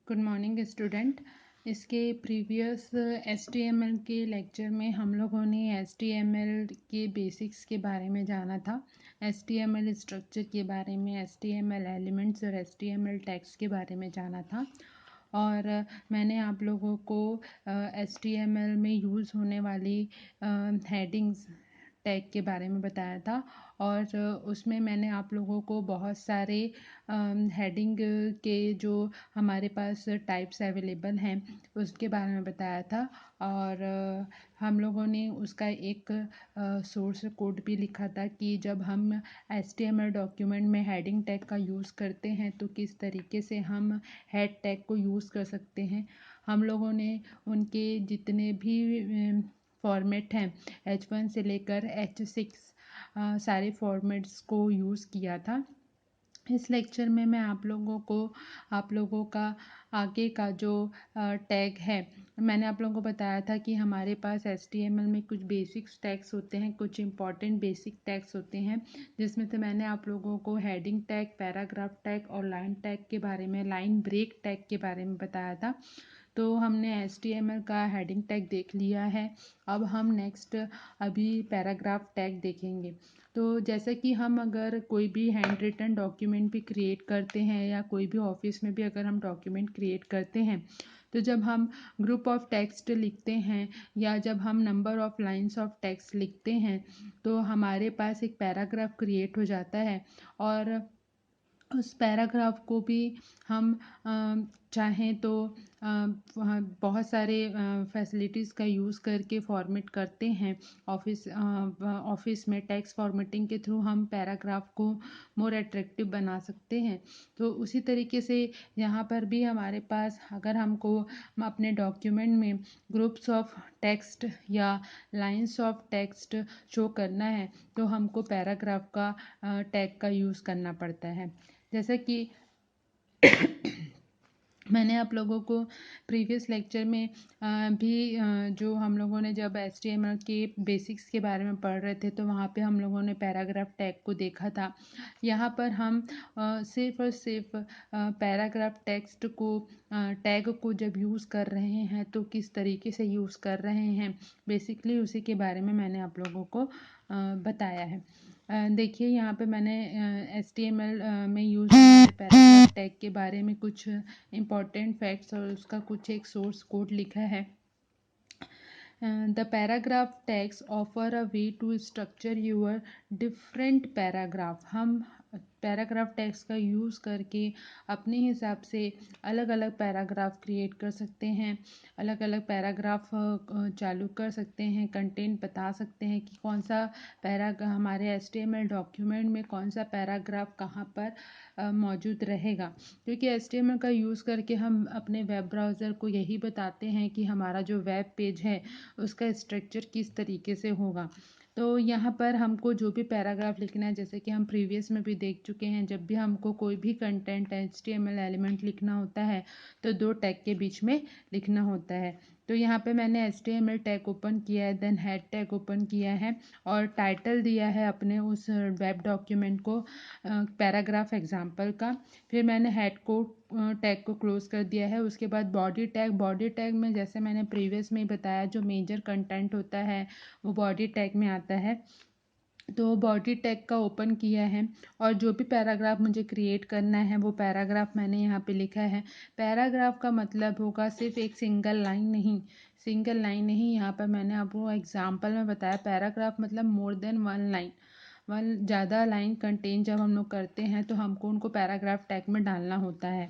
Good morning student. इसके previous HTML के lecture में हम लोगों ने HTML के बेसिक्स के बारे में जाना था। HTML स्ट्रक्चर के बारे में, HTML एलिमेंट्स और HTML टैग्स के बारे में जाना था। और मैंने आप लोगों को HTML में यूज़ होने वाली हेडिंग्स टैग के बारे में बताया था। और उसमें मैंने आप लोगों को बहुत सारे हेडिंग के जो हमारे पास टाइप्स अवेलेबल हैं उसके बारे में बताया था। और हम लोगों ने उसका एक सोर्स कोड भी लिखा था कि जब हम HTML डॉक्यूमेंट में हेडिंग टैग का यूज़ करते हैं तो किस तरीके से हम हेड टैग को यूज़ कर सकते हैं। हम लोगों ने उनके जितने भी फॉर्मेट हैं H1 से लेकर H6 सारे फॉर्मेट्स को यूज़ किया था। इस लेक्चर में मैं आप लोगों का आगे का जो टैग है, मैंने आप लोगों को बताया था कि हमारे पास HTML में कुछ बेसिक्स टैग्स होते हैं, कुछ इंपॉर्टेंट बेसिक टैग्स होते हैं, जिसमें से मैंने आप लोगों को हेडिंग टैग, पैराग्राफ टैग और लाइन टैग के बारे में, लाइन ब्रेक टैग के बारे में बताया था। तो हमने HTML का हेडिंग टैग देख लिया है। अब हम नेक्स्ट अभी पैराग्राफ टैग देखेंगे। तो जैसे कि हम अगर कोई भी हैंड रिटन डॉक्यूमेंट भी क्रिएट करते हैं या कोई भी ऑफिस में भी अगर हम डॉक्यूमेंट क्रिएट करते हैं, तो जब हम ग्रुप ऑफ टेक्स्ट लिखते हैं या जब हम number of lines of text लिखते हैं तो हमारे पास एक पैराग्राफ क्रिएट हो जाता है। और उस पैराग्राफ को भी हम चाहें तो बहुत सारे फैसिलिटीज़ का यूज़ करके फॉर्मेट करते हैं। ऑफिस में टेक्स्ट फॉर्मेटिंग के थ्रू हम पैराग्राफ को मोर अट्रैक्टिव बना सकते हैं। तो उसी तरीके से यहाँ पर भी हमारे पास अगर हमको अपने डॉक्यूमेंट में ग्रुप्स ऑफ टेक्स्ट या लाइंस ऑफ टेक्स्ट शो करना है तो हमको पैराग्राफ का टैग का यूज़ करना पड़ता है। जैसा कि मैंने आप लोगों को प्रीवियस लेक्चर में भी जो हम लोगों ने जब HTML के बेसिक्स के बारे में पढ़ रहे थे तो वहाँ पे हम लोगों ने पैराग्राफ टैग को देखा था। यहाँ पर हम सिर्फ और सिर्फ पैराग्राफ टेक्स्ट को टैग को जब यूज़ कर रहे हैं तो किस तरीके से यूज़ कर रहे हैं, बेसिकली उसी के बारे में मैंने आप लोगों को बताया है। देखिए यहाँ पे मैंने HTML में यूज़ होने वाले पैराग्राफ टैग के बारे में कुछ इम्पॉर्टेंट फैक्ट्स और उसका कुछ एक सोर्स कोड लिखा है। The paragraph tags offer a way to structure your different paragraph। हम पैराग्राफ टैग्स का यूज़ करके अपने हिसाब से अलग अलग पैराग्राफ क्रिएट कर सकते हैं, अलग अलग पैराग्राफ चालू कर सकते हैं, कंटेंट बता सकते हैं कि कौन सा हमारे HTML डॉक्यूमेंट में कौन सा पैराग्राफ कहाँ पर मौजूद रहेगा। क्योंकि HTML का यूज़ करके हम अपने वेब ब्राउज़र को यही बताते हैं कि हमारा जो वेब पेज है उसका स्ट्रक्चर किस तरीके से होगा। तो यहाँ पर हमको जो भी पैराग्राफ लिखना है, जैसे कि हम प्रीवियस में भी देख चुके हैं, जब भी हमको कोई भी कंटेंट HTML एलिमेंट लिखना होता है तो दो टैग के बीच में लिखना होता है। तो यहाँ पे मैंने HTML टैग ओपन किया है, देन हेड टैग ओपन किया है और टाइटल दिया है अपने उस वेब डॉक्यूमेंट को पैराग्राफ एग्जाम्पल का। फिर मैंने हेड को टैग को क्लोज कर दिया है। उसके बाद बॉडी टैग में जैसे मैंने प्रीवियस में ही बताया जो मेजर कंटेंट होता है वो बॉडी टैग में आता है। तो बॉडी टैग का ओपन किया है और जो भी पैराग्राफ मुझे क्रिएट करना है वो पैराग्राफ मैंने यहाँ पे लिखा है। पैराग्राफ का मतलब होगा सिर्फ एक सिंगल लाइन नहीं। यहाँ पर मैंने आपको एग्जाम्पल में बताया पैराग्राफ मतलब मोर देन ज़्यादा लाइन कंटेन जब हम लोग करते हैं तो हमको उनको पैराग्राफ टैग में डालना होता है।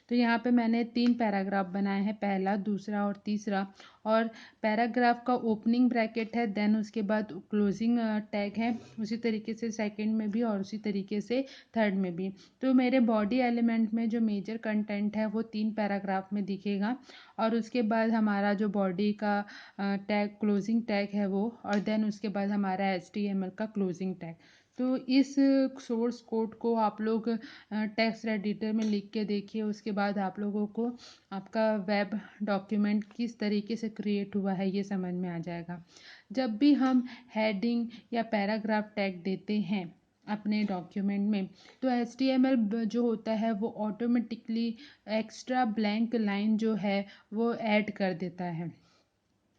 तो यहाँ पे मैंने 3 पैराग्राफ बनाए हैं, पहला, दूसरा और तीसरा। और पैराग्राफ का ओपनिंग ब्रैकेट है, देन उसके बाद क्लोजिंग टैग है, उसी तरीके से सेकंड में भी और उसी तरीके से थर्ड में भी। तो मेरे बॉडी एलिमेंट में जो मेजर कंटेंट है वो 3 पैराग्राफ में दिखेगा और उसके बाद हमारा जो बॉडी का टैग क्लोजिंग टैग है वो, और देन उसके बाद हमारा HTML का क्लोजिंग टैग। तो इस सोर्स कोड को आप लोग टेक्स्ट एडिटर में लिख के देखिए, उसके बाद आप लोगों को आपका वेब डॉक्यूमेंट किस तरीके से क्रिएट हुआ है ये समझ में आ जाएगा। जब भी हम हेडिंग या पैराग्राफ टैग देते हैं अपने डॉक्यूमेंट में। तो HTML जो होता है वो ऑटोमेटिकली एक्स्ट्रा ब्लैंक लाइन जो है वो ऐड कर देता है।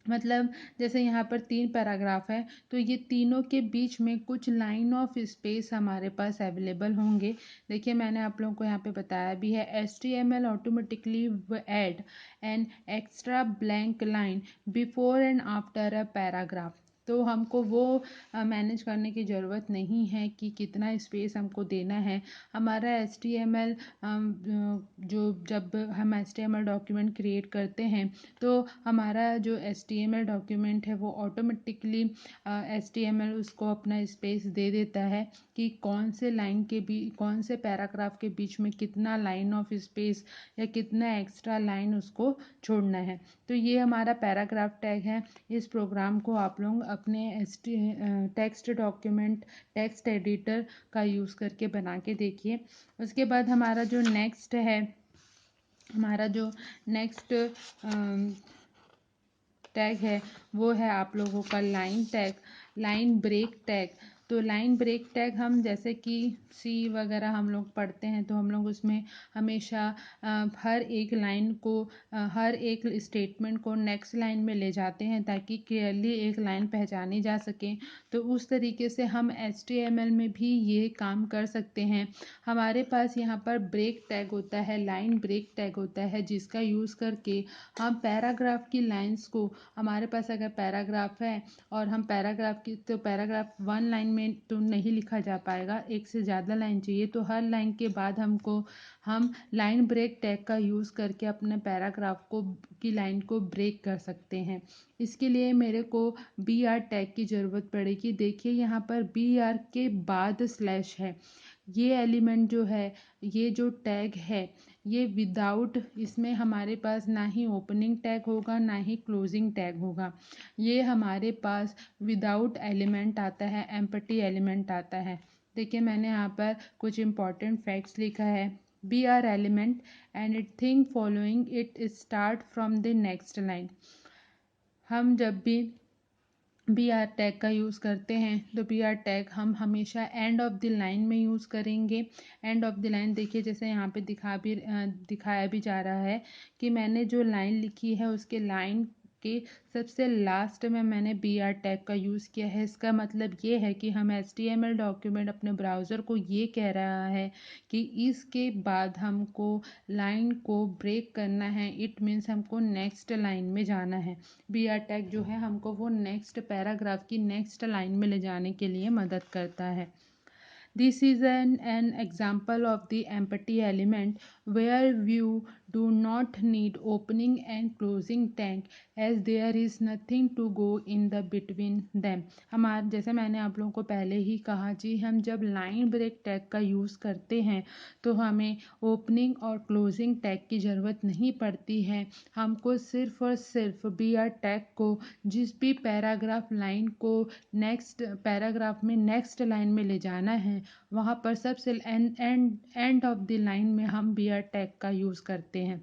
मतलब जैसे यहाँ पर 3 पैराग्राफ है, तो ये तीनों के बीच में कुछ लाइन ऑफ स्पेस हमारे पास अवेलेबल होंगे। देखिए मैंने आप लोगों को यहाँ पे बताया भी है, HTML automatically add an extra blank line before and after a paragraph. तो हमको वो मैनेज करने की ज़रूरत नहीं है कि कितना स्पेस हमको देना है। हमारा HTML जो जब हम HTML डॉक्यूमेंट क्रिएट करते हैं तो हमारा जो HTML डॉक्यूमेंट है वो ऑटोमेटिकली HTML उसको अपना स्पेस दे देता है कि कौन से लाइन के कौन से पैराग्राफ के बीच में कितना लाइन ऑफ स्पेस या कितना एक्स्ट्रा लाइन उसको छोड़ना है। तो ये हमारा पैराग्राफ टैग है। इस प्रोग्राम को आप लोग अपने टेक्स्ट डॉक्यूमेंट टेक्स्ट एडिटर का यूज़ करके बना के देखिए। उसके बाद हमारा जो नेक्स्ट टैग है वो है आप लोगों का line tag, line break tag. तो लाइन ब्रेक टैग हम जैसे कि सी वगैरह हम लोग पढ़ते हैं तो हम लोग उसमें हमेशा हर एक लाइन को हर एक स्टेटमेंट को नेक्स्ट लाइन में ले जाते हैं ताकि क्लियरली एक लाइन पहचानी जा सके। तो उस तरीके से हम HTML में भी ये काम कर सकते हैं। हमारे पास यहाँ पर ब्रेक टैग होता है, लाइन ब्रेक टैग होता है, जिसका यूज़ करके हम पैराग्राफ की लाइंस को, हमारे पास अगर पैराग्राफ है और हम पैराग्राफ 1 लाइन में तो नहीं लिखा जा पाएगा, एक से ज़्यादा लाइन चाहिए, तो हर लाइन के बाद हम लाइन ब्रेक टैग का यूज़ करके अपने पैराग्राफ की लाइन को ब्रेक कर सकते हैं। इसके लिए मेरे को BR टैग की ज़रूरत पड़ेगी। देखिए यहाँ पर BR के बाद स्लैश है। ये एलिमेंट जो है, ये जो टैग है, ये विदाउट, इसमें हमारे पास ना ही ओपनिंग टैग होगा ना ही क्लोजिंग टैग होगा। ये हमारे पास विदाउट एलिमेंट आता है, एम्प्टी एलिमेंट आता है। देखिए मैंने यहाँ पर कुछ इंपॉर्टेंट फैक्ट्स लिखा है। BR element and it thing following it start from the next line. हम जब भी BR टैग का यूज़ करते हैं तो BR टैग हम हमेशा एंड ऑफ द लाइन में यूज़ करेंगे। एंड ऑफ द लाइन देखिए जैसे यहाँ पे दिखाया भी जा रहा है कि मैंने जो लाइन लिखी है उसके लाइन के सबसे लास्ट में मैंने BR टैग का यूज़ किया है। इसका मतलब ये है कि हम HTML डॉक्यूमेंट अपने ब्राउज़र को ये कह रहा है कि इसके बाद हमको लाइन को ब्रेक करना है। इट मीन्स हमको नेक्स्ट लाइन में जाना है। BR टैग जो है हमको वो नेक्स्ट पैराग्राफ की नेक्स्ट लाइन में ले जाने के लिए मदद करता है। This is an example of the empty element where you do not need opening and closing tag as there is nothing to go in the between them। जैसे मैंने आप लोगों को पहले ही कहा जी, हम जब लाइन ब्रेक टैग का यूज़ करते हैं तो हमें ओपनिंग और क्लोजिंग टैग की ज़रूरत नहीं पड़ती है। हमको सिर्फ और सिर्फ BR टैग को जिस भी पैराग्राफ लाइन को नेक्स्ट पैराग्राफ में नेक्स्ट लाइन में ले जाना है, वहाँ पर सबसे एंड ऑफ द लाइन में हम BR टैग का यूज़ करते हैं।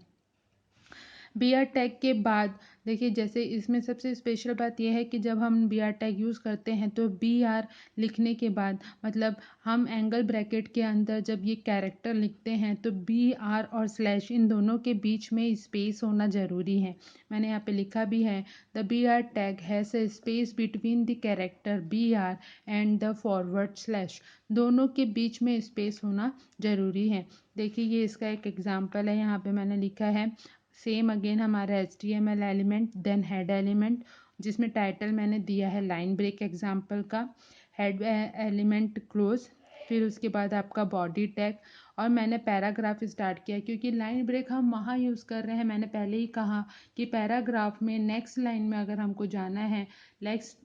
BR टैग के बाद देखिए जैसे इसमें सबसे स्पेशल बात यह है कि जब हम BR टैग यूज़ करते हैं तो BR लिखने के बाद, मतलब हम एंगल ब्रैकेट के अंदर जब ये कैरेक्टर लिखते हैं तो BR और स्लैश इन दोनों के बीच में स्पेस होना ज़रूरी है। मैंने यहाँ पे लिखा भी है, the BR tag has a space between the character BR and the forward slash. दोनों के बीच में स्पेस होना ज़रूरी है। देखिए ये इसका एक एग्जाम्पल है, यहाँ पे मैंने लिखा है सेम अगेन हमारा HTML element, then head element जिसमें टाइटल मैंने दिया है लाइन ब्रेक एग्जाम्पल का, हेड एलिमेंट क्लोज, फिर उसके बाद आपका बॉडी टैग, और मैंने पैराग्राफ स्टार्ट किया क्योंकि लाइन ब्रेक हम वहाँ यूज़ कर रहे हैं। मैंने पहले ही कहा कि पैराग्राफ में नेक्स्ट लाइन में अगर हमको जाना है, नेक्स्ट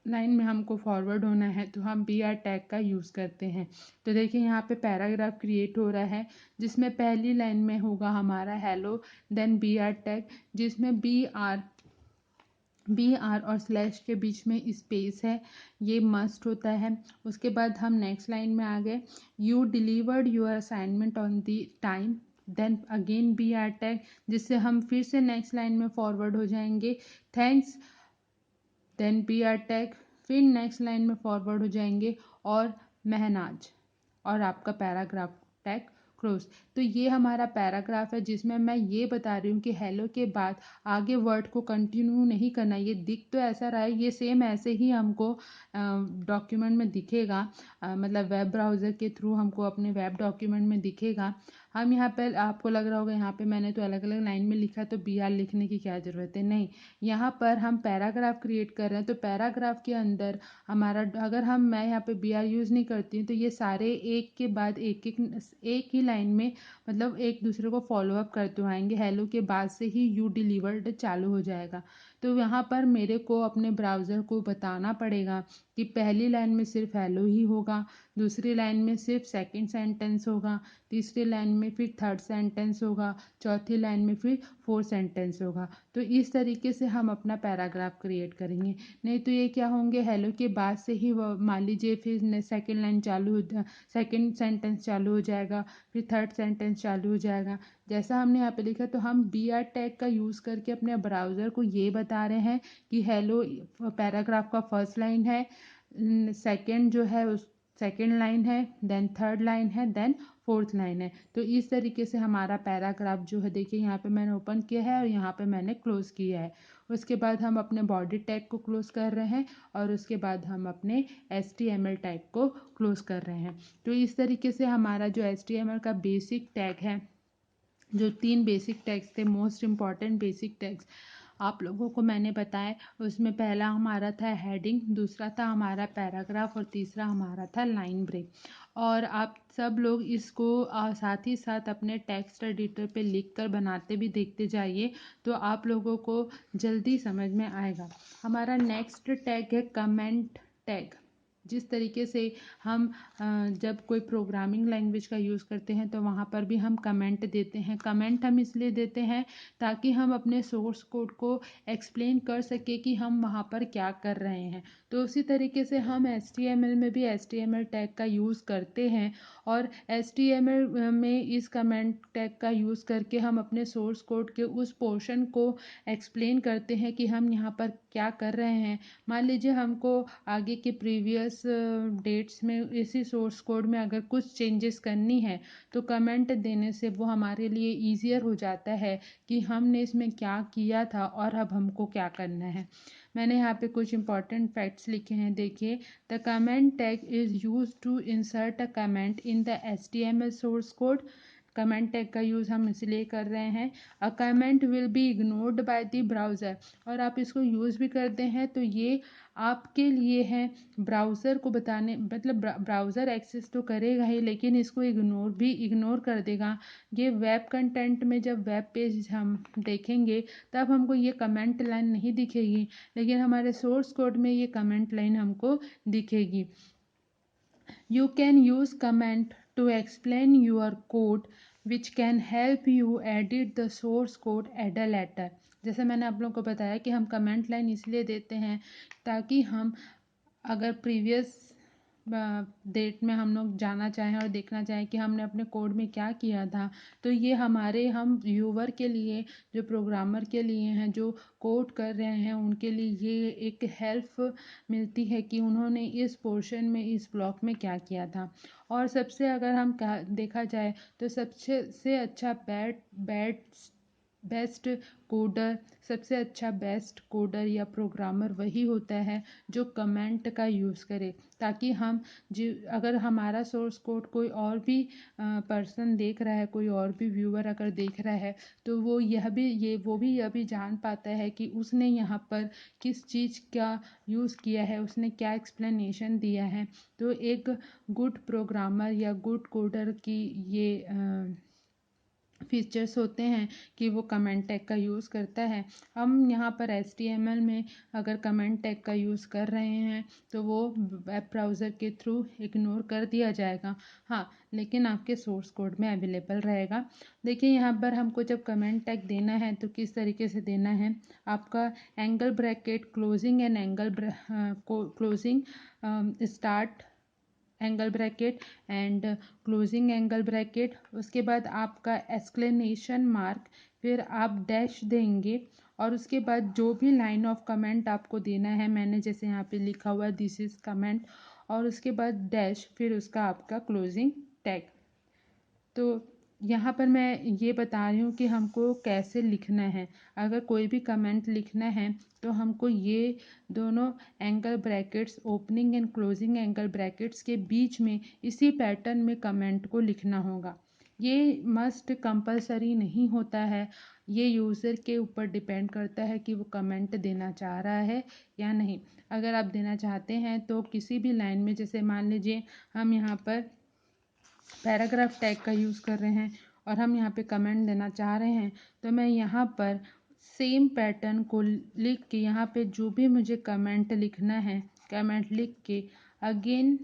लाइन में हमको फॉरवर्ड होना है तो हम BR टैग का यूज़ करते हैं। तो देखिए यहाँ पे पैराग्राफ क्रिएट हो रहा है जिसमें पहली लाइन में होगा हमारा हेलो, देन BR टैग जिसमें BR और स्लैश के बीच में स्पेस है, ये मस्ट होता है। उसके बाद हम नेक्स्ट लाइन में आ गए, you delivered your assignment on the time, then again BR tag जिससे हम फिर से नेक्स्ट लाइन में फॉरवर्ड हो जाएंगे, थैंक्स, देन BR टैग, फिर नेक्स्ट लाइन में फॉरवर्ड हो जाएंगे और महनाज, और आपका पैराग्राफ टैग क्लोज। तो ये हमारा पैराग्राफ है जिसमें मैं ये बता रही हूँ कि हेलो के बाद आगे वर्ड को कंटिन्यू नहीं करना। ये दिख तो ऐसा रहा है, ये सेम ऐसे ही हमको डॉक्यूमेंट में दिखेगा, मतलब वेब ब्राउज़र के थ्रू हमको अपने वेब डॉक्यूमेंट में दिखेगा। हम यहाँ पर, आपको लग रहा होगा यहाँ पे मैंने तो अलग अलग लाइन में लिखा, तो बी आर लिखने की क्या ज़रूरत है। नहीं, यहाँ पर हम पैराग्राफ क्रिएट कर रहे हैं, तो पैराग्राफ के अंदर हमारा, अगर मैं यहाँ पे बी आर यूज़ नहीं करती हूँ तो ये सारे एक के बाद एक ही लाइन में, मतलब एक दूसरे को फॉलो अप करते हुए आएंगे। हेलो के बाद से ही यू डिलीवर्ड चालू हो जाएगा। तो यहाँ पर मेरे को अपने ब्राउज़र को बताना पड़ेगा कि पहली लाइन में सिर्फ हेलो ही होगा, दूसरी लाइन में सिर्फ सेकंड सेंटेंस होगा, तीसरी लाइन में फिर थर्ड सेंटेंस होगा, चौथी लाइन में फिर फोर्थ सेंटेंस होगा। तो इस तरीके से हम अपना पैराग्राफ क्रिएट करेंगे। नहीं तो ये क्या होंगे, हेलो के बाद से ही मान लीजिए फिर सेकंड लाइन चालू हो, सेकंड सेंटेंस चालू हो जाएगा, फिर थर्ड सेंटेंस चालू हो जाएगा। जैसा हमने यहाँ पे लिखा, तो हम बी आर टैग का यूज़ करके अपने ब्राउज़र को ये बता रहे हैं कि हेलो पैराग्राफ का फर्स्ट लाइन है, सेकंड जो है उस सेकंड लाइन है, देन थर्ड लाइन है, देन फोर्थ लाइन है। तो इस तरीके से हमारा पैराग्राफ जो है, देखिए यहाँ पे मैंने ओपन किया है और यहाँ पे मैंने क्लोज़ किया है। उसके बाद हम अपने बॉडी टैग को क्लोज़ कर रहे हैं और उसके बाद हम अपने HTML टैग को क्लोज़ कर रहे हैं। तो इस तरीके से हमारा जो HTML का बेसिक टैग है, जो 3 बेसिक टैग्स थे, मोस्ट इम्पॉर्टेंट बेसिक टैग्स आप लोगों को मैंने बताया, उसमें पहला हमारा था हेडिंग, दूसरा था हमारा पैराग्राफ और तीसरा हमारा था लाइन ब्रेक। और आप सब लोग इसको साथ ही साथ अपने टेक्स्ट एडिटर पे लिख कर बनाते भी देखते जाइए, तो आप लोगों को जल्दी समझ में आएगा। हमारा नेक्स्ट टैग है कमेंट टैग। जिस तरीके से हम जब कोई प्रोग्रामिंग लैंग्वेज का यूज़ करते हैं तो वहाँ पर भी हम कमेंट देते हैं। कमेंट हम इसलिए देते हैं ताकि हम अपने सोर्स कोड को एक्सप्लेन कर सके कि हम वहाँ पर क्या कर रहे हैं। तो उसी तरीके से हम HTML में भी HTML टैग का यूज़ करते हैं, और HTML में इस कमेंट टैग का यूज़ करके हम अपने सोर्स कोड के उस पोर्शन को एक्सप्लेन करते हैं कि हम यहाँ पर क्या कर रहे हैं। मान लीजिए हमको आगे के प्रीवियस डेट्स में इसी सोर्स कोड में अगर कुछ चेंजेस करनी है, तो कमेंट देने से वो हमारे लिए ईजियर हो जाता है कि हमने इसमें क्या किया था और अब हमको क्या करना है। मैंने यहाँ पे कुछ इंपॉर्टेंट फैक्ट्स लिखे हैं, देखिए। The comment tag is use to insert a comment in the HTML source code. Comment tag का यूज़ हम इसलिए कर रहे हैं। A comment will be ignored by the browser, और आप इसको यूज़ भी करते हैं तो ये आपके लिए है, ब्राउज़र को बताने, मतलब ब्राउज़र एक्सेस तो करेगा ही लेकिन इसको इग्नोर कर देगा। ये वेब कंटेंट में जब वेब पेज हम देखेंगे तब हमको ये कमेंट लाइन नहीं दिखेगी, लेकिन हमारे सोर्स कोड में ये कमेंट लाइन हमको दिखेगी। You can use comment to explain your code which can help you edit the source code at a later। जैसे मैंने आप लोगों को बताया कि हम कमेंट लाइन इसलिए देते हैं ताकि हम अगर प्रीवियस डेट में हम लोग जाना चाहें और देखना चाहें कि हमने अपने कोड में क्या किया था, तो ये हम व्यूवर के लिए, जो प्रोग्रामर के लिए हैं, जो कोड कर रहे हैं, उनके लिए ये एक हेल्प मिलती है कि उन्होंने इस पोर्शन में, इस ब्लॉक में क्या किया था। और सबसे अगर हम देखा जाए तो सबसे से अच्छा बेस्ट कोडर, सबसे अच्छा बेस्ट कोडर या प्रोग्रामर वही होता है जो कमेंट का यूज़ करे, ताकि हम अगर हमारा सोर्स कोड कोई और भी पर्सन देख रहा है, कोई और भी व्यूअर अगर देख रहा है, तो वो यह भी जान पाता है कि उसने यहाँ पर किस चीज़ का यूज़ किया है, उसने क्या एक्सप्लेनेशन दिया है। तो एक गुड प्रोग्रामर या गुड कोडर की ये फीचर्स होते हैं कि वो कमेंट टैग का यूज़ करता है। हम यहाँ पर HTML में अगर कमेंट टैग का यूज़ कर रहे हैं तो वो वेब ब्राउज़र के थ्रू इग्नोर कर दिया जाएगा, हाँ, लेकिन आपके सोर्स कोड में अवेलेबल रहेगा। देखिए यहाँ पर हमको जब कमेंट टैग देना है तो किस तरीके से देना है। आपका angle bracket closing and closing start angle bracket and closing angle bracket, उसके बाद आपका एक्सक्लेमेशन मार्क, फिर आप डैश देंगे, और उसके बाद जो भी लाइन ऑफ कमेंट आपको देना है, मैंने जैसे यहाँ पे लिखा हुआ है दिस इज़ कमेंट, और उसके बाद डैश, फिर उसका आपका क्लोजिंग टैग। तो यहाँ पर मैं ये बता रही हूँ कि हमको कैसे लिखना है। अगर कोई भी कमेंट लिखना है तो हमको ये दोनों angle brackets, opening and closing angle brackets के बीच में इसी पैटर्न में कमेंट को लिखना होगा। ये मस्ट कंपलसरी नहीं होता है, ये यूज़र के ऊपर डिपेंड करता है कि वो कमेंट देना चाह रहा है या नहीं। अगर आप देना चाहते हैं तो किसी भी लाइन में, जैसे मान लीजिए हम यहाँ पर पैराग्राफ टैग का यूज़ कर रहे हैं और हम यहाँ पे कमेंट देना चाह रहे हैं, तो मैं यहाँ पर सेम पैटर्न को लिख के यहाँ पे जो भी मुझे कमेंट लिखना है, कमेंट लिख के अगेन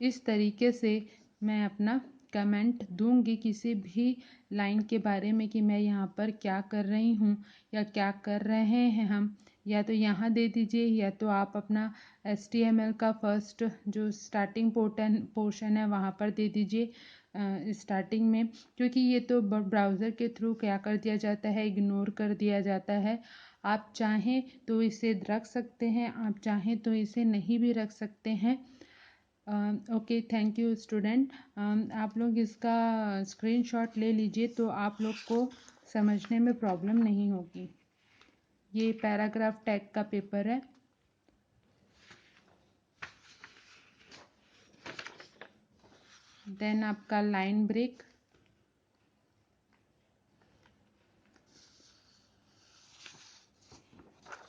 इस तरीके से मैं अपना कमेंट दूंगी किसी भी लाइन के बारे में कि मैं यहाँ पर क्या कर रही हूँ या क्या कर रहे हैं हम। या तो यहाँ दे दीजिए या तो आप अपना HTML का फर्स्ट जो स्टार्टिंग पोर्शन है वहाँ पर दे दीजिए स्टार्टिंग में, क्योंकि ये तो ब्राउज़र के थ्रू क्या कर दिया जाता है, इग्नोर कर दिया जाता है। आप चाहें तो इसे रख सकते हैं, आप चाहें तो इसे नहीं भी रख सकते हैं। Okay, thank you student. आप लोग इसका स्क्रीनशॉट ले लीजिए तो आप लोग को समझने में प्रॉब्लम नहीं होगी। ये पैराग्राफ टैग का पेपर है। देन आपका लाइन ब्रेक,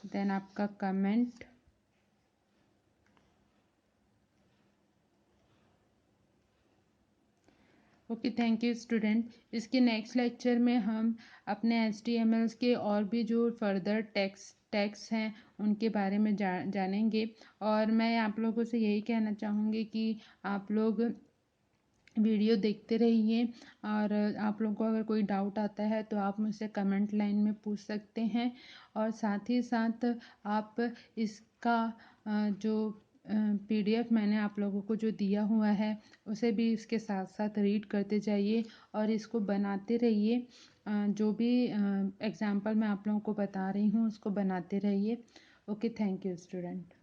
देन आपका comment, okay thank you student. इसके नेक्स्ट लेक्चर में हम अपने HTML के और भी जो फर्दर टैग्स हैं उनके बारे में जानेंगे। और मैं आप लोगों से यही कहना चाहूँगी कि आप लोग वीडियो देखते रहिए, और आप लोगों को अगर कोई डाउट आता है तो आप मुझसे कमेंट लाइन में पूछ सकते हैं। और साथ ही साथ आप इसका जो PDF मैंने आप लोगों को जो दिया हुआ है उसे भी इसके साथ साथ रीड करते जाइए और इसको बनाते रहिए। जो भी एग्जाम्पल मैं आप लोगों को बता रही हूँ उसको बनाते रहिए। Okay, thank you student.